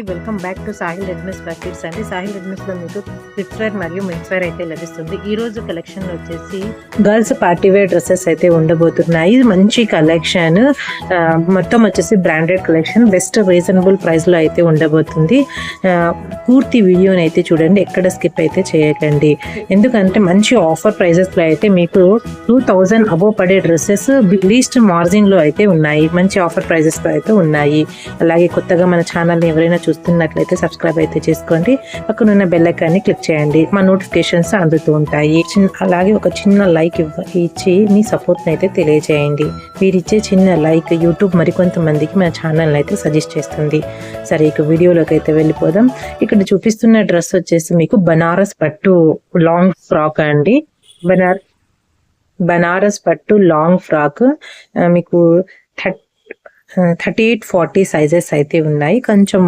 Welcome back to Sahil Readymades packets అండి. Sahil Readymades లో మీకు కిడ్స్ వేర్ మరియు మెన్స్ వేర్ అయితే లభిస్తుంది. ఈ రోజు కలెక్షన్ వచ్చేసి గర్ల్స్ పార్టీ వేర్ డ్రెస్సెస్ అయితే ఉండబోతున్నాయి. మంచి కలెక్షన్, మొత్తం వచ్చేసి branded collection, best reasonable price లో అయితే ఉండబోతుంది. పూర్తి వీడియోని అయితే చూడండి, ఎక్కడ స్కిప్ అయితే చేయకండి. ఎందుకంటే మంచి ఆఫర్ ప్రైజెస్ లో అయితే మీకు 2000 అబోవ్ పడే డ్రెస్సెస్ లీస్ట్ మార్జిన్ లో అయితే ఉన్నాయి. మంచి ఆఫర్ ప్రైజెస్ లో అయితే ఉన్నాయి. అలాగే కొత్తగా మన ఛానల్ ని ఎవరైనా చూస్తున్నట్లయితే సబ్స్క్రైబ్ అయితే చేసుకోండి. పక్కన ఉన్న బెల్ ఐకాన్ని క్లిక్ చేయండి, మా నోటిఫికేషన్స్ అందుతూ ఉంటాయి. అలాగే ఒక చిన్న లైక్ ఇచ్చి మీ సపోర్ట్ అయితే తెలియజేయండి. మీరు ఇచ్చే చిన్న లైక్ యూట్యూబ్ మరికొంతమందికి మన ఛానల్ అయితే సజెస్ట్ చేస్తుంది. సరే, ఇక వీడియోలోకి అయితే వెళ్ళిపోదాం. ఇక్కడ చూపిస్తున్న డ్రెస్ వచ్చేసి మీకు బనారస్ పట్టు లాంగ్ ఫ్రాక్ అండి. బనారస్ పట్టు లాంగ్ ఫ్రాక్ మీకు 38-40 సైజెస్ అయితే ఉన్నాయి. కొంచెం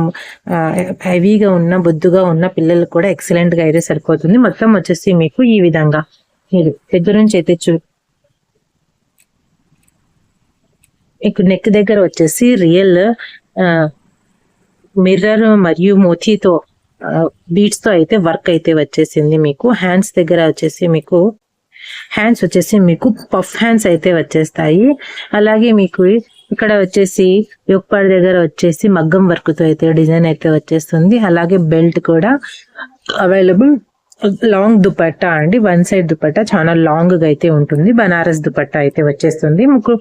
హెవీగా ఉన్న బొద్దుగా ఉన్న పిల్లలు కూడా ఎక్సలెంట్ గా అయితే సరిపోతుంది. మొత్తం వచ్చేసి మీకు ఈ విధంగా మీరు దగ్గర నుంచి అయితే మీకు నెక్ దగ్గర వచ్చేసి రియల్ మిర్రర్ మరియు మోతీతో బీడ్స్ తో అయితే వర్క్ అయితే వచ్చేసింది. మీకు హ్యాండ్స్ దగ్గర వచ్చేసి మీకు పఫ్ హ్యాండ్స్ అయితే వచ్చేస్తాయి. అలాగే మీకు ఇక్కడ వచ్చేసి యొక్పాడ్ దగ్గర వచ్చేసి మగ్గం వర్క్ తో అయితే డిజైన్ అయితే వచ్చేస్తుంది. అలాగే బెల్ట్ కూడా అవైలబుల్. లాంగ్ దుపట్టా అండి, వన్ సైడ్ దుపట్టా చాలా లాంగ్ గా అయితే ఉంటుంది. బనారస్ దుపట్టా అయితే వచ్చేస్తుంది. మీకు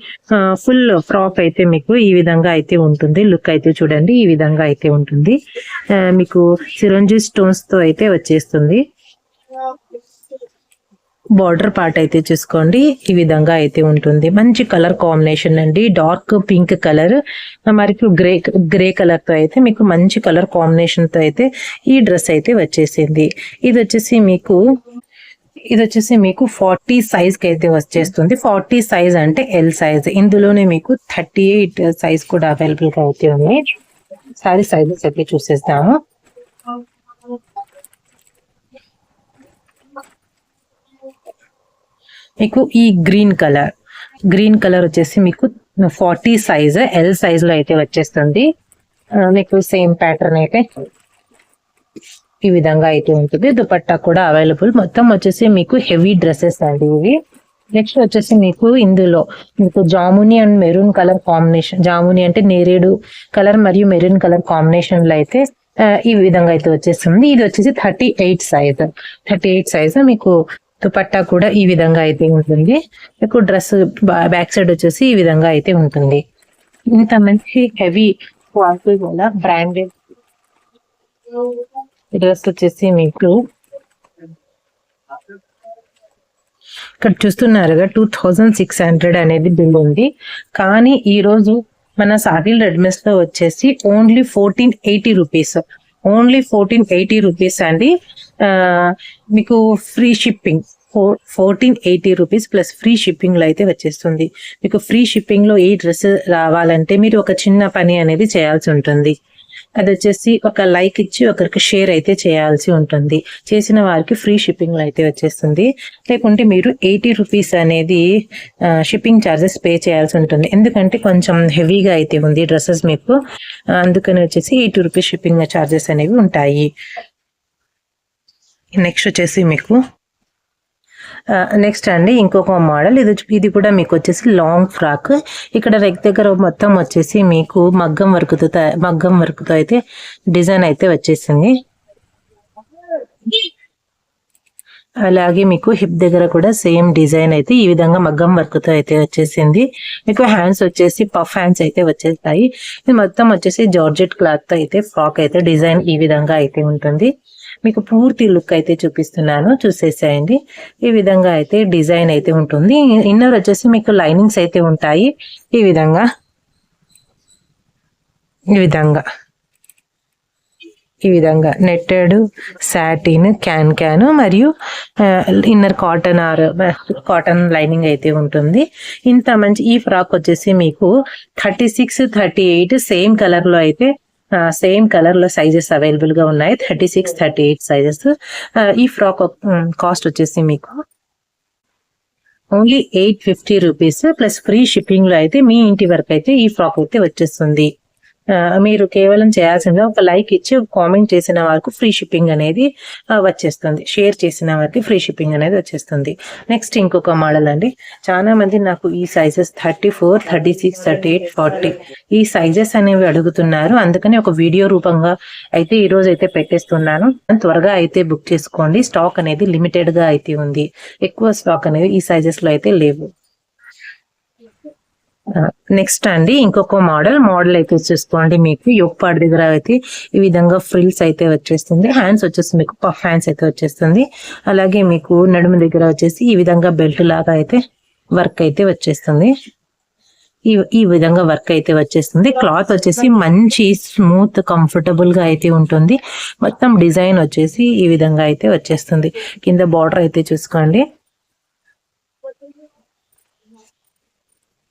ఫుల్ ఫ్రాక్ అయితే మీకు ఈ విధంగా అయితే ఉంటుంది. లుక్ అయితే చూడండి, ఈ విధంగా అయితే ఉంటుంది. మీకు సిరంజీ స్టోన్స్ తో అయితే వచ్చేస్తుంది. బార్డర్ పార్ట్ అయితే చూసుకోండి, ఈ విధంగా అయితే ఉంటుంది. మంచి కలర్ కాంబినేషన్ అండి, డార్క్ పింక్ కలర్ మరియు గ్రే కలర్ తో అయితే మీకు మంచి కలర్ కాంబినేషన్ తో అయితే ఈ డ్రెస్ అయితే వచ్చేసింది. ఇది వచ్చేసి మీకు 40 సైజ్ కి అయితే వచ్చేస్తుంది. 40 సైజ్ అంటే ఎల్ సైజ్. ఇందులోనే మీకు 38 సైజ్ కూడా అవైలబుల్ గా అయితే ఉంది. సారీ సైజెస్ అయితే చూసేస్తాము. మీకు ఈ గ్రీన్ కలర్ వచ్చేసి మీకు 40 సైజ్ ఎల్ సైజ్ లో అయితే వచ్చేస్తుంది. మీకు సేమ్ ప్యాటర్న్ అయితే ఈ విధంగా అయితే ఉంటుంది. దుపట్టా కూడా అవైలబుల్. మొత్తం వచ్చేసి మీకు హెవీ డ్రెస్సెస్ అండి ఇవి. నెక్స్ట్ వచ్చేసి మీకు ఇందులో మీకు జాముని అండ్ మెరూన్ కలర్ కాంబినేషన్, జాముని అంటే నేరేడు కలర్ మరియు మెరూన్ కలర్ కాంబినేషన్ లో అయితే ఈ విధంగా అయితే వచ్చేస్తుంది. ఇది వచ్చేసి 38 సైజ్. మీకు దుపట్టా కూడా ఈ విధంగా అయితే ఉంటుంది. మీకు డ్రెస్ బ్యాక్ సైడ్ వచ్చేసి ఈ విధంగా అయితే ఉంటుంది. ఇంత మంచి హెవీ క్వాలిటీ వల్ల బ్రాండెడ్ డ్రెస్ వచ్చేసి మీకు ఇక్కడ చూస్తున్నారుగా 2600 అనేది బిల్ ఉంది. కానీ ఈ రోజు మన సాహిల్ రెడ్మిస్ లో వచ్చేసి ఓన్లీ 1480 రూపీస్. ఓన్లీ 1480 రూపీస్ అండి. మీకు free shipping 1480 rupees plus free shipping లో అయితే వచ్చేస్తుంది. మీకు ఫ్రీ షిప్పింగ్ లో ఈ డ్రెస్ రావాలంటే మీరు ఒక చిన్న పని అనేది చేయాల్సి ఉంటుంది. అది వచ్చేసి ఒక లైక్ ఇచ్చి ఒకరికి షేర్ అయితే చేయాల్సి ఉంటుంది. చేసిన వారికి ఫ్రీ షిప్పింగ్ లో అయితే వచ్చేస్తుంది. లేకుంటే మీరు 80 రూపీస్ అనేది షిప్పింగ్ ఛార్జెస్ పే చేయాల్సి ఉంటుంది. ఎందుకంటే కొంచెం హెవీగా అయితే ఉంది డ్రెస్సెస్ మీకు, అందుకని వచ్చేసి 80 రూపీస్ షిప్పింగ్ ఛార్జెస్ అనేవి ఉంటాయి. నెక్స్ట్ వచ్చేసి మీకు నెక్స్ట్ అండి ఇంకొక మోడల్. ఇది కూడా మీకు వచ్చేసి లాంగ్ ఫ్రాక్. ఇక్కడ రెగ్ దగ్గర మొత్తం వచ్చేసి మీకు మగ్గం వర్క్ తో అయితే డిజైన్ అయితే వచ్చేసింది. అలాగే మీకు హిప్ దగ్గర కూడా సేమ్ డిజైన్ అయితే ఈ విధంగా మగ్గం వర్క్ తో అయితే వచ్చేసింది. మీకు హ్యాండ్స్ వచ్చేసి పఫ్ హ్యాండ్స్ అయితే వచ్చేస్తాయి. ఇది మొత్తం వచ్చేసి జార్జెట్ క్లాత్ తో అయితే ఫ్రాక్ అయితే డిజైన్ ఈ విధంగా అయితే ఉంటుంది. మీకు పూర్తి లుక్ అయితే చూపిస్తున్నాను, చూసేసేయండి. ఈ విధంగా అయితే డిజైన్ అయితే ఉంటుంది. ఇన్నర్ వచ్చేసి మీకు లైనింగ్స్ అయితే ఉంటాయి. ఈ విధంగా నెట్టెడ్ సాటిన్ క్యాన్ మరియు ఇన్నర్ కాటన్ లైనింగ్ అయితే ఉంటుంది. ఇంత మంచి ఈ ఫ్రాక్ వచ్చేసి మీకు 36, 38 సేమ్ కలర్ లో అయితే సేమ్ కలర్ లో సైజెస్ అవైలబుల్ గా ఉన్నాయి. 36, 38 సైజెస్. ఈ ఫ్రాక్ కాస్ట్ వచ్చేసి మీకు only 850 rupees plus free shipping లో అయితే మీ ఇంటి వరకు అయితే ఈ ఫ్రాక్ అయితే వచ్చేస్తుంది. మీరు కేవలం చేయాల్సింది ఒక లైక్ ఇచ్చి కామెంట్ చేసిన వారికి ఫ్రీ షిప్పింగ్ అనేది వచ్చేస్తుంది. షేర్ చేసిన వారికి ఫ్రీ షిప్పింగ్ అనేది వచ్చేస్తుంది. నెక్స్ట్ ఇంకొక మోడల్ అండి. చాలా మంది నాకు ఈ సైజెస్ 34, 36, 38, 40 ఈ సైజెస్ అనేవి అడుగుతున్నారు. అందుకని ఒక వీడియో రూపంగా అయితే ఈ రోజు అయితే పెట్టేస్తున్నాను. త్వరగా అయితే బుక్ చేసుకోండి. స్టాక్ అనేది లిమిటెడ్ గా అయితే ఉంది. ఎక్కువ స్టాక్ అనేది ఈ సైజెస్ లో అయితే లేవు. నెక్స్ట్ అండి ఇంకొక మోడల్ అయితే చూసుకోండి. మీకు యోక్ పార్ట్ దగ్గర అయితే ఈ విధంగా ఫ్రిల్స్ అయితే వచ్చేస్తుంది. హ్యాండ్స్ వచ్చేసి మీకు పఫ్ హ్యాండ్స్ అయితే వచ్చేస్తుంది. అలాగే మీకు నడుము దగ్గర వచ్చేసి ఈ విధంగా బెల్ట్ లాగా అయితే వర్క్ అయితే వచ్చేస్తుంది. ఈ విధంగా వర్క్ అయితే వచ్చేస్తుంది. క్లాత్ వచ్చేసి మంచి స్మూత్ కంఫర్టబుల్ గా అయితే ఉంటుంది. మొత్తం డిజైన్ వచ్చేసి ఈ విధంగా అయితే వచ్చేస్తుంది. కింద బార్డర్ అయితే చూసుకోండి.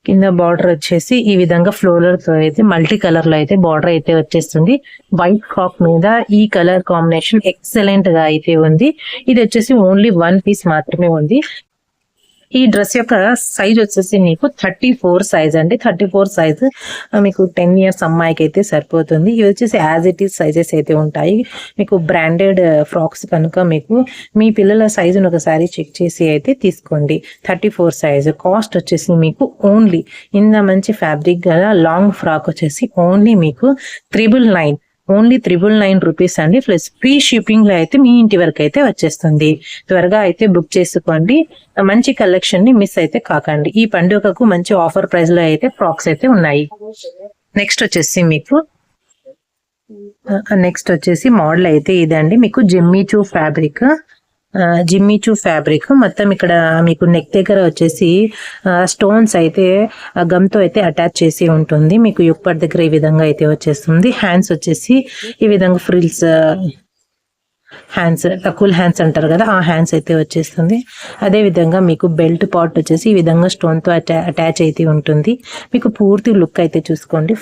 కింద బార్డర్ వచ్చేసి ఈ విధంగా ఫ్లోరల్ తో అయితే మల్టీ కలర్ లో అయితే బార్డర్ అయితే వచ్చేస్తుంది. వైట్ ఫ్రాక్ మీద ఈ కలర్ కాంబినేషన్ ఎక్సలెంట్ గా అయితే ఉంది. ఇది వచ్చేసి ఓన్లీ 1 పీస్ మాత్రమే ఉంది. ఈ డ్రెస్ యొక్క సైజ్ వచ్చేసి మీకు 34 సైజ్ అండి. 34 సైజ్ మీకు 10 ఇయర్స్ అమ్మాయికి అయితే సరిపోతుంది. ఇవి వచ్చేసి యాజ్ ఇట్ ఈస్ సైజెస్ అయితే ఉంటాయి. మీకు బ్రాండెడ్ ఫ్రాక్స్ కనుక మీకు మీ పిల్లల సైజును ఒకసారి చెక్ చేసి అయితే తీసుకోండి. 34 సైజ్ కాస్ట్ వచ్చేసి మీకు ఓన్లీ ఇంత మంచి ఫ్యాబ్రిక్ గల లాంగ్ ఫ్రాక్ వచ్చేసి ఓన్లీ మీకు 999 ఓన్లీ 999 రూపీస్ అండి. ప్లస్ ఫ్రీ షిప్పింగ్ లో అయితే మీ ఇంటి వరకు అయితే వచ్చేస్తుంది. త్వరగా అయితే బుక్ చేసుకోండి. మంచి కలెక్షన్ ని మిస్ అయితే కాకండి. ఈ పండుగకు మంచి ఆఫర్ ప్రైస్ లో అయితే ఫ్రాక్స్ అయితే ఉన్నాయి. నెక్స్ట్ వచ్చేసి మోడల్ అయితే ఇదండి. మీకు జిమ్మిచూ ఫ్యాబ్రిక్ మొత్తం ఇక్కడ మీకు నెక్ దగ్గర వచ్చేసి స్టోన్స్ అయితే గమ్ తో అయితే అటాచ్ చేసి ఉంటుంది. మీకు యుప్పటి దగ్గర ఈ విధంగా అయితే వచ్చేస్తుంది. హ్యాండ్స్ వచ్చేసి ఈ విధంగా ఫ్రిల్స్ హ్యాండ్స్ కూల్ హ్యాండ్స్ అంటారు కదా, ఆ హ్యాండ్స్ అయితే వచ్చేస్తుంది. అదే విధంగా మీకు బెల్ట్ పార్ట్ వచ్చేసి ఈ విధంగా స్టోన్ తో అటాచ్ అయితే ఉంటుంది. మీకు పూర్తి లుక్ అయితే చూసుకోండి.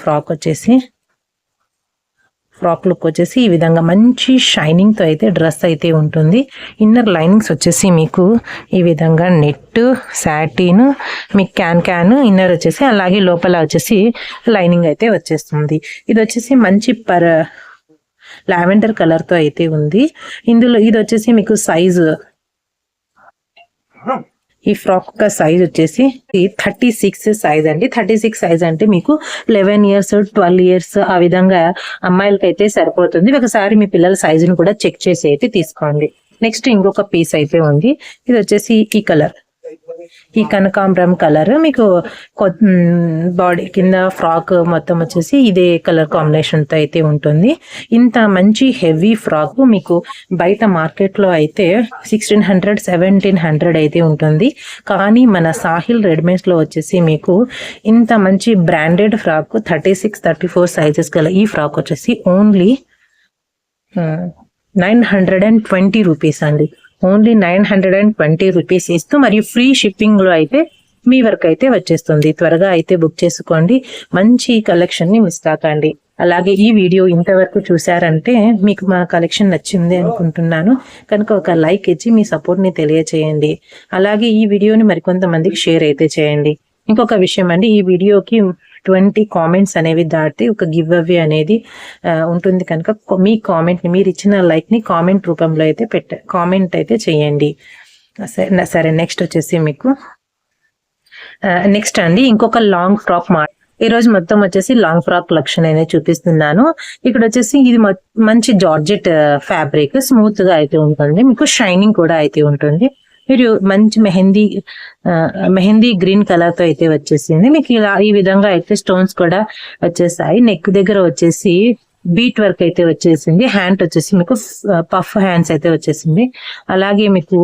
ఫ్రాక్ లుక్ వచ్చేసి ఈ విధంగా మంచి షైనింగ్ తో అయితే డ్రెస్ అయితే ఉంటుంది. ఇన్నర్ లైనింగ్స్ వచ్చేసి మీకు ఈ విధంగా నెట్ సాటిన్ మీకు క్యాన్ ఇన్నర్ వచ్చేసి అలాగే లోపల వచ్చేసి లైనింగ్ అయితే వచ్చేస్తుంది. ఇది వచ్చేసి మంచి లావెండర్ కలర్ తో అయితే ఉంది. ఇందులో ఇది వచ్చేసి మీకు సైజు ఈ ఫ్రాక్ యొక్క సైజ్ వచ్చేసి 36 సైజ్ అండి. 36 సైజ్ అంటే మీకు 11 ఇయర్స్ 12 ఇయర్స్ ఆ విధంగా అమ్మాయిలకి అయితే సరిపోతుంది. ఒకసారి మీ పిల్లల సైజును కూడా చెక్ చేసి అయితే తీసుకోండి. నెక్స్ట్ ఇంకొక పీస్ అయితే ఉంది. ఇది వచ్చేసి ఈ కనకాంబరం కలర్ మీకు బాడీ కింద ఫ్రాక్ మొత్తం వచ్చేసి ఇదే కలర్ కాంబినేషన్ తో అయితే ఉంటుంది. ఇంత మంచి హెవీ ఫ్రాక్ మీకు బయట మార్కెట్ లో అయితే 1600, 1700 అయితే ఉంటుంది. కానీ మన సాహిల్ రెడీమేడ్స్ లో వచ్చేసి మీకు ఇంత మంచి బ్రాండెడ్ ఫ్రాక్ 36, 34 సైజెస్ గల ఈ ఫ్రాక్ వచ్చేసి ఓన్లీ 920 రూపీస్ అండి. ఓన్లీ 920 రూపీస్ ఇస్తూ మరియు ఫ్రీ షిప్పింగ్ లో అయితే మీ వరకు అయితే వచ్చేస్తుంది. త్వరగా అయితే బుక్ చేసుకోండి. మంచి కలెక్షన్ ని మిస్ కాకండి. అలాగే ఈ వీడియో ఇంతవరకు చూసారంటే మీకు మా కలెక్షన్ నచ్చింది అనుకుంటున్నాను. కనుక ఒక లైక్ ఇచ్చి మీ సపోర్ట్ ని తెలియచేయండి. అలాగే ఈ వీడియోని మరికొంతమందికి షేర్ అయితే చేయండి. ఇంకొక విషయం అండి, ఈ వీడియోకి 20 కామెంట్స్ అనేవి దాటి ఒక గివ్ అవే అనేది ఉంటుంది. కనుక మీ కామెంట్ ని మీరు ఇచ్చిన లైక్ ని కామెంట్ రూపంలో అయితే కామెంట్ అయితే చేయండి. సరే నెక్స్ట్ వచ్చేసి మీకు నెక్స్ట్ అండి ఇంకొక లాంగ్ ఫ్రాక్ ఈ రోజు మొత్తం వచ్చేసి లాంగ్ ఫ్రాక్ కలెక్షన్ అనేది చూపిస్తున్నాను. ఇక్కడ వచ్చేసి ఇది మంచి జార్జెట్ ఫ్యాబ్రిక్ స్మూత్ గా అయితే ఉంటుంది. మీకు షైనింగ్ కూడా అయితే ఉంటుంది. మీరు మంచి మెహందీ గ్రీన్ కలర్ తో అయితే వచ్చేసింది. మీకు ఇలా ఈ విధంగా అయితే స్టోన్స్ కూడా వచ్చేసాయి. నెక్ దగ్గర వచ్చేసి బీట్ వర్క్ అయితే వచ్చేసింది. హ్యాండ్ వచ్చేసి మీకు పఫ్ హ్యాండ్స్ అయితే వచ్చేసింది. అలాగే మీకు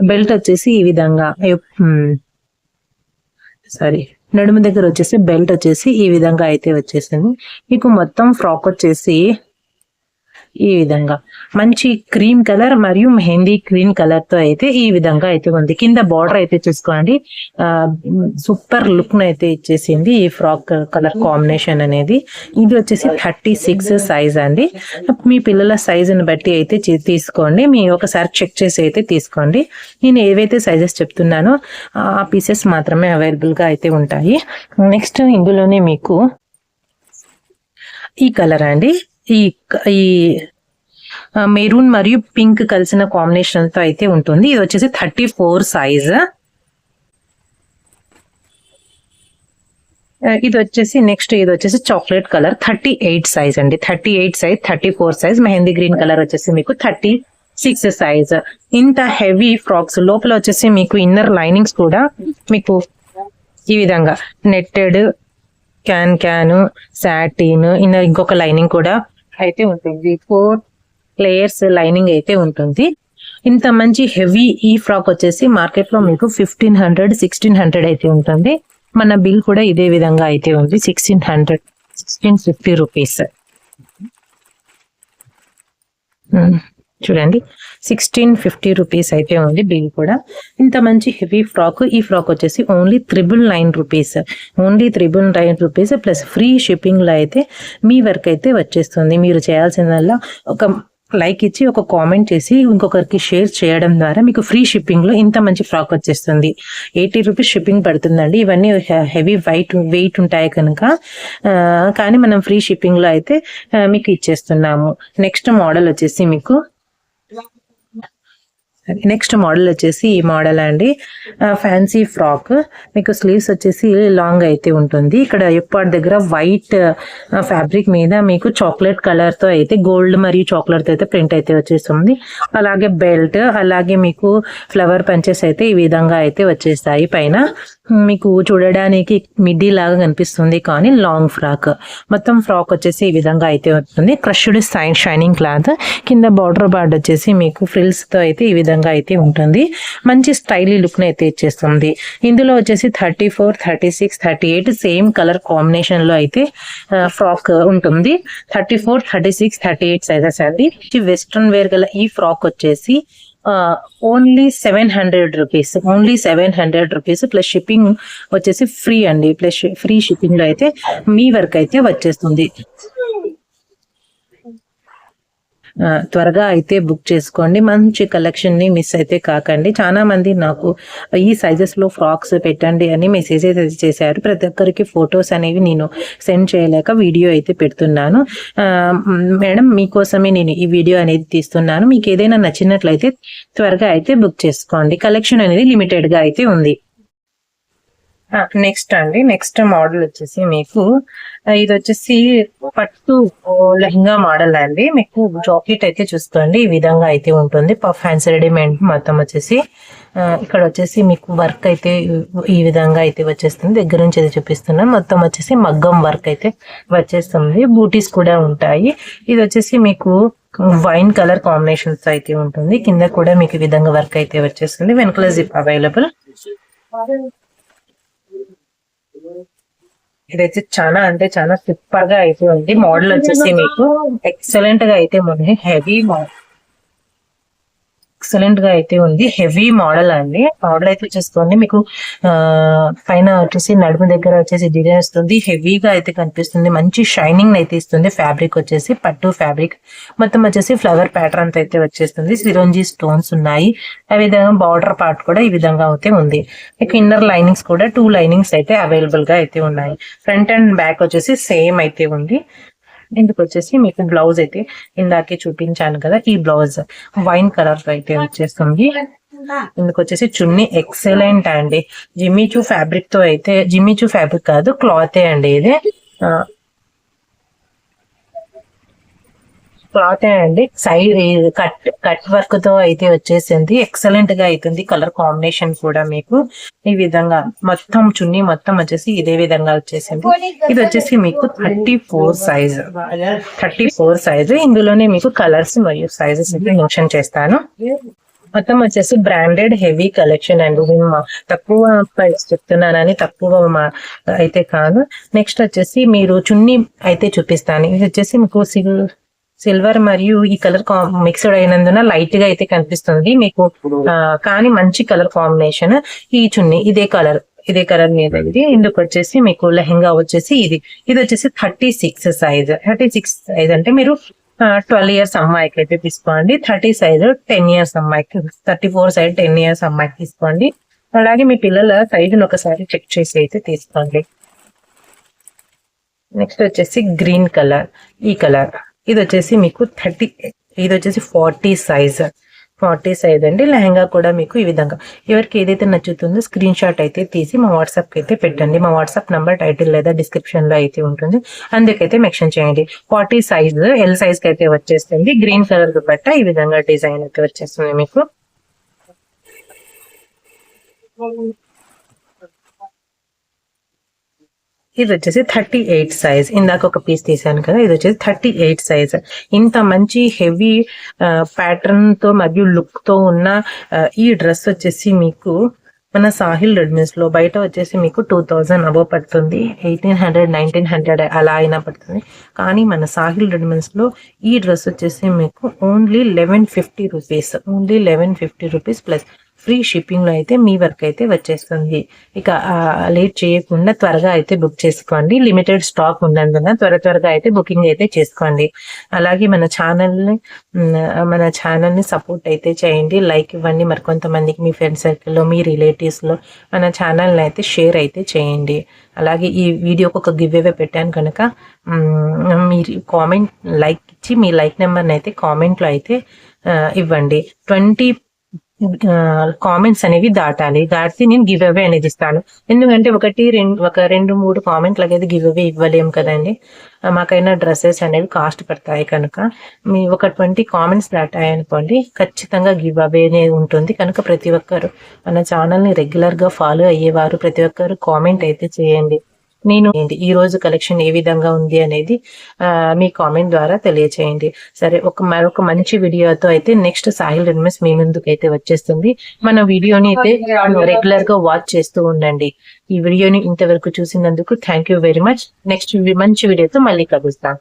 బెల్ట్ వచ్చేసి ఈ విధంగా నడుము దగ్గర వచ్చేసి బెల్ట్ వచ్చేసి ఈ విధంగా అయితే వచ్చేసింది. మీకు మొత్తం ఫ్రాక్ వచ్చేసి ఈ విధంగా మంచి క్రీమ్ కలర్ మరియు మెహందీ గ్రీన్ కలర్ తో అయితే ఈ విధంగా అయితే ఉంది. కింద బార్డర్ అయితే చూసుకోండి, సూపర్ లుక్ ను అయితే ఇచ్చేసింది ఈ ఫ్రాక్ కలర్ కాంబినేషన్ అనేది. ఇది వచ్చేసి 36 సైజ్ అండి. మీ పిల్లల సైజుని బట్టి అయితే తీసుకోండి. మీ ఒకసారి చెక్ చేసి అయితే తీసుకోండి. నేను ఏవైతే సైజెస్ చెప్తున్నానో ఆ పీసెస్ మాత్రమే అవైలబుల్ గా అయితే ఉంటాయి. నెక్స్ట్ ఇందులోనే మీకు ఈ కలర్ అండి, ఈ ఈ మెరూన్ మరియు పింక్ కలిసిన కాంబినేషన్ తో అయితే ఉంటుంది. ఇది వచ్చేసి 34 సైజ్. ఇది వచ్చేసి నెక్స్ట్ ఇది వచ్చేసి చాక్లెట్ కలర్ 38 సైజ్ అండి. 38 size, 34 size. Mehndi green colour వచ్చేసి మీకు 36 సైజ్. ఇంత హెవీ ఫ్రాక్స్ లోపల వచ్చేసి మీకు ఇన్నర్ లైనింగ్స్ కూడా మీకు ఈ విధంగా నెట్టెడ్ క్యాన్ సాటిన్ ఇన్నర్ ఇంకొక లైనింగ్ కూడా అయితే ఉంటుంది. 4 లేయర్స్ లైనింగ్ అయితే ఉంటుంది. ఇంత మంచి హెవీ ఈ ఫ్రాక్ వచ్చేసి మార్కెట్ లో మీకు 1500-1600 అయితే ఉంటుంది. మన బిల్ కూడా ఇదే విధంగా అయితే ఉంది, 1650 రూపీస్. చూడండి 1650 రూపీస్ అయితే ఉంది బిల్ కూడా. ఇంత మంచి హెవీ ఫ్రాక్. ఈ ఫ్రాక్ వచ్చేసి only 999 rupees. Only 999 rupees plus free shipping లో అయితే మీ వర్క్ అయితే వచ్చేస్తుంది. మీరు చేయాల్సిందల్లా ఒక లైక్ ఇచ్చి ఒక కామెంట్ చేసి ఇంకొకరికి షేర్ చేయడం ద్వారా మీకు ఫ్రీ షిప్పింగ్ లో ఇంత మంచి ఫ్రాక్ వచ్చేస్తుంది. 80 రూపీస్ షిప్పింగ్ పడుతుందండి. ఇవన్నీ హెవీ వెయిట్ ఉంటాయి కనుక, కానీ మనం ఫ్రీ షిప్పింగ్ లో అయితే మీకు ఇచ్చేస్తున్నాము. నెక్స్ట్ మోడల్ వచ్చేసి మీకు ఈ మోడల్ అండి, ఫ్యాన్సీ ఫ్రాక్. మీకు స్లీవ్స్ వచ్చేసి లాంగ్ అయితే ఉంటుంది. ఇక్కడ ఎప్పటి దగ్గర వైట్ ఫ్యాబ్రిక్ మీద మీకు చాక్లెట్ కలర్ తో అయితే గోల్డ్ మరియు చాక్లెట్ తో అయితే ప్రింట్ అయితే వచ్చేస్తుంది. అలాగే బెల్ట్, అలాగే మీకు ఫ్లవర్ పంచెస్ అయితే ఈ విధంగా అయితే వచ్చేస్తాయి. పైన మీకు చూడడానికి మిడ్డీ లాగా కనిపిస్తుంది కానీ లాంగ్ ఫ్రాక్. మొత్తం ఫ్రాక్ వచ్చేసి ఈ విధంగా అయితే వస్తుంది. క్రష్డ్ షైనింగ్ క్లాత్, కింద బార్డర్ వచ్చేసి మీకు ఫ్రిల్స్ తో అయితే ఈ విధంగా అయితే ఉంటుంది. మంచి స్టైలీ లుక్ ని అయితే ఇచ్చేస్తుంది. ఇందులో వచ్చేసి 34, 36, 38 సేమ్ కలర్ కాంబినేషన్ లో అయితే ఫ్రాక్ ఉంటుంది. 34, 36, 38 సైజెస్ అండి. వెస్ట్రన్ వేర్ గల ఈ ఫ్రాక్ వచ్చేసి only 700 rupees. Only 700 rupees plus shipping వచ్చేసి ఫ్రీ అండి. ప్లస్ ఫ్రీ షిప్పింగ్ లో అయితే మీ వర్క్ అయితే వచ్చేస్తుంది. త్వరగా అయితే బుక్ చేసుకోండి. మంచి కలెక్షన్ ని మిస్ అయితే కాకండి. చాలా మంది నాకు ఈ సైజెస్ లో ఫ్రాక్స్ పెట్టండి అని మెసేజ్ అయితే చేశారు. ప్రతి ఒక్కరికి ఫొటోస్ అనేవి నేను సెండ్ చేయలేక వీడియో అయితే పెడుతున్నాను. మేడం మీకోసమే నేను ఈ వీడియో అనేది తీస్తున్నాను. మీకు ఏదైనా నచ్చినట్లయితే త్వరగా అయితే బుక్ చేసుకోండి. కలెక్షన్ అనేది లిమిటెడ్ గా అయితే ఉంది. నెక్స్ట్ మోడల్ వచ్చేసి మీకు ఇది వచ్చేసి పట్టు లెహంగా మోడల్ అండి. మీకు జాకెట్ అయితే చూసుకోండి ఈ విధంగా అయితే ఉంటుంది. ఫ్యాన్సీ రెడీమేడ్ మొత్తం వచ్చేసి ఇక్కడ వచ్చేసి మీకు వర్క్ అయితే ఈ విధంగా అయితే వచ్చేస్తుంది. దగ్గర నుంచి అయితే చూపిస్తున్నాను. మొత్తం వచ్చేసి మగ్గం వర్క్ అయితే వచ్చేస్తుంది. బూటీస్ కూడా ఉంటాయి. ఇది వచ్చేసి మీకు వైన్ కలర్ కాంబినేషన్స్ అయితే ఉంటుంది. కింద కూడా మీకు ఈ విధంగా వర్క్ అయితే వచ్చేస్తుంది. వెనకాల జిప్ అవైలబుల్. ఇదైతే చాలా అంటే చాలా సూపర్ గా అయితే ఉంది. మోడల్ వచ్చేసి మీకు ఎక్సలెంట్ గా అయితే ఉంది. ఎక్సలెంట్ గా అయితే ఉంది. హెవీ మోడల్ అండి. మోడల్ అయితే చూసుకోండి. మీకు పైన వచ్చేసి నడుము దగ్గర వచ్చేసి డిజైన్ వస్తుంది. హెవీగా అయితే కనిపిస్తుంది. మంచి షైనింగ్ అయితే ఇస్తుంది. ఫ్యాబ్రిక్ వచ్చేసి పట్టు ఫ్యాబ్రిక్. మొత్తం వచ్చేసి ఫ్లవర్ ప్యాటర్న్ అయితే వచ్చేస్తుంది. సిరోంజీ స్టోన్స్ ఉన్నాయి. ఆ విధంగా బార్డర్ పార్ట్ కూడా ఈ విధంగా అయితే ఉంది. మీకు ఇన్నర్ లైనింగ్స్ కూడా 2 లైనింగ్స్ అయితే అవైలబుల్ గా అయితే ఉన్నాయి. ఫ్రంట్ అండ్ బ్యాక్ వచ్చేసి సేమ్ అయితే ఉంది. ఇందుకు వచ్చేసి మీకు బ్లౌజ్ అయితే ఇందాకే చూపించాను కదా, ఈ బ్లౌజ్ వైన్ కలర్ అయితే వచ్చేస్తుంది. ఇందుకు వచ్చేసి చున్నీ ఎక్సలెంట్ అండి. జిమ్మిచూ ఫ్యాబ్రిక్ తో అయితే, జిమ్మిచూ ఫ్యాబ్రిక్ కాదు క్లాతే అండి ఇది. క్లాత్ అండి. సైడ్ కట్ వర్క్ తో అయితే వచ్చేసింది. ఎక్సలెంట్ గా అవుతుంది. కలర్ కాంబినేషన్ కూడా మీకు ఈ విధంగా మొత్తం చున్నీ మొత్తం వచ్చేసి ఇదే విధంగా వచ్చేసింది. ఇది వచ్చేసి మీకు 34 సైజ్. 34 సైజ్. ఇందులోనే మీకు కలర్స్ మరియు సైజెస్ అయితే మెన్షన్ చేస్తాను. మొత్తం వచ్చేసి బ్రాండెడ్ హెవీ కలెక్షన్ అండి. తక్కువ ప్రైస్ చెప్తున్నానని తక్కువ అయితే కాదు. నెక్స్ట్ వచ్చేసి మీరు చున్నీ అయితే చూపిస్తాను. ఇది వచ్చేసి మీకు సిల్వర్ మరియు ఈ కలర్ మిక్స్డ్ అయినందున లైట్ గా అయితే కనిపిస్తుంది మీకు, కానీ మంచి కలర్ కాంబినేషన్. ఈ చున్నీ ఇదే కలర్ మీద ఇది. ఇందుకు వచ్చేసి మీకు లెహంగా వచ్చేసి ఇది వచ్చేసి 36 సైజ్. 36 సైజ్ అంటే మీరు 12 ఇయర్స్ అమ్మాయికి అయితే తీసుకోండి. 30 సైజ్ 10 ఇయర్స్ అమ్మాయికి, 34 సైజ్ 10 ఇయర్స్ అమ్మాయికి తీసుకోండి. అలాగే మీ పిల్లల సైజును ఒకసారి చెక్ చేసి అయితే తీసుకోండి. నెక్స్ట్ వచ్చేసి గ్రీన్ కలర్, ఈ కలర్. ఇది వచ్చేసి మీకు 30, ఇది వచ్చేసి 40 సైజ్ అండి. లెహంగా కూడా మీకు ఈ విధంగా. ఎవరికి ఏదైతే నచ్చుతుందో స్క్రీన్ షాట్ అయితే తీసి మా వాట్సాప్కి అయితే పెట్టండి. మా వాట్సాప్ నంబర్ టైటిల్ లేదా డిస్క్రిప్షన్ లో అయితే ఉంటుంది, అందుకైతే మెన్షన్ చేయండి. 40 సైజ్, ఎల్ సైజ్ కి అయితే వచ్చేస్తుంది. గ్రీన్ కలర్ దుపట్టా ఈ విధంగా డిజైన్ అయితే వచ్చేస్తుంది మీకు. ఇది వచ్చేసి 38 సైజ్. ఇందాక ఒక పీస్ తీసాను కదా, ఇది వచ్చేసి 38 సైజ్. ఇంత మంచి హెవీ ప్యాటర్న్ తో మరియు లుక్ తో ఉన్న ఈ డ్రెస్ వచ్చేసి మీకు మన సాహిల్ రెడ్మీస్ లో బయట వచ్చేసి మీకు 2000 అబో పడుతుంది, 1800 1900 అలా అయినా పడుతుంది. కానీ మన సాహిల్ రెడ్మీస్ లో ఈ డ్రెస్ వచ్చేసి మీకు only 1150 rupees, only 1150 rupees plus free shipping లో అయితే మీ వరకు అయితే వచ్చేస్తుంది. ఇక లేట్ చేయకుండా త్వరగా అయితే బుక్ చేసుకోండి. లిమిటెడ్ స్టాక్ ఉన్నందున త్వరగా అయితే బుకింగ్ అయితే చేసుకోండి. అలాగే మన ఛానల్ని సపోర్ట్ అయితే చేయండి, లైక్ ఇవ్వండి. మరి కొంతమందికి మీ ఫ్రెండ్ సర్కిల్లో, మీ రిలేటివ్స్లో మన ఛానల్ని అయితే షేర్ అయితే చేయండి. అలాగే ఈ వీడియోకి ఒక గివ్ అవే పెట్టాను కనుక మీరు కామెంట్ లైక్ ఇచ్చి మీ లైక్ నెంబర్ని అయితే కామెంట్లో అయితే ఇవ్వండి. 20 కామెంట్స్ అనేవి దాటి నేను గివ్ అవే అనేది ఇస్తాను. ఎందుకంటే ఒక 2-3 కామెంట్లకి అయితే గివ్ అవే ఇవ్వలేము కదండి. మాకైనా డ్రెస్సెస్ అనేవి కాస్ట్ పడతాయి కనుక మీ ఒక 20 కామెంట్స్ దాటాయనుకోండి, ఖచ్చితంగా గివ్ అవే ఉంటుంది. కనుక ప్రతి ఒక్కరు మన ఛానల్ని రెగ్యులర్గా ఫాలో అయ్యేవారు ప్రతి ఒక్కరు కామెంట్ అయితే చేయండి. నేను ఈ రోజు కలెక్షన్ ఏ విధంగా ఉంది అనేది మీ కామెంట్ ద్వారా తెలియచేయండి. సరే, మరొక మంచి వీడియోతో అయితే నెక్స్ట్ సాహిల్ రెడ్మీస్ మీ ముందుకు అయితే వచ్చేస్తుంది. మన వీడియోని అయితే రెగ్యులర్ గా వాచ్ చేస్తూ ఉండండి. ఈ వీడియోని ఇంతవరకు చూసినందుకు thank you very much. Next మంచి వీడియోతో మళ్ళీ కలుస్తాను.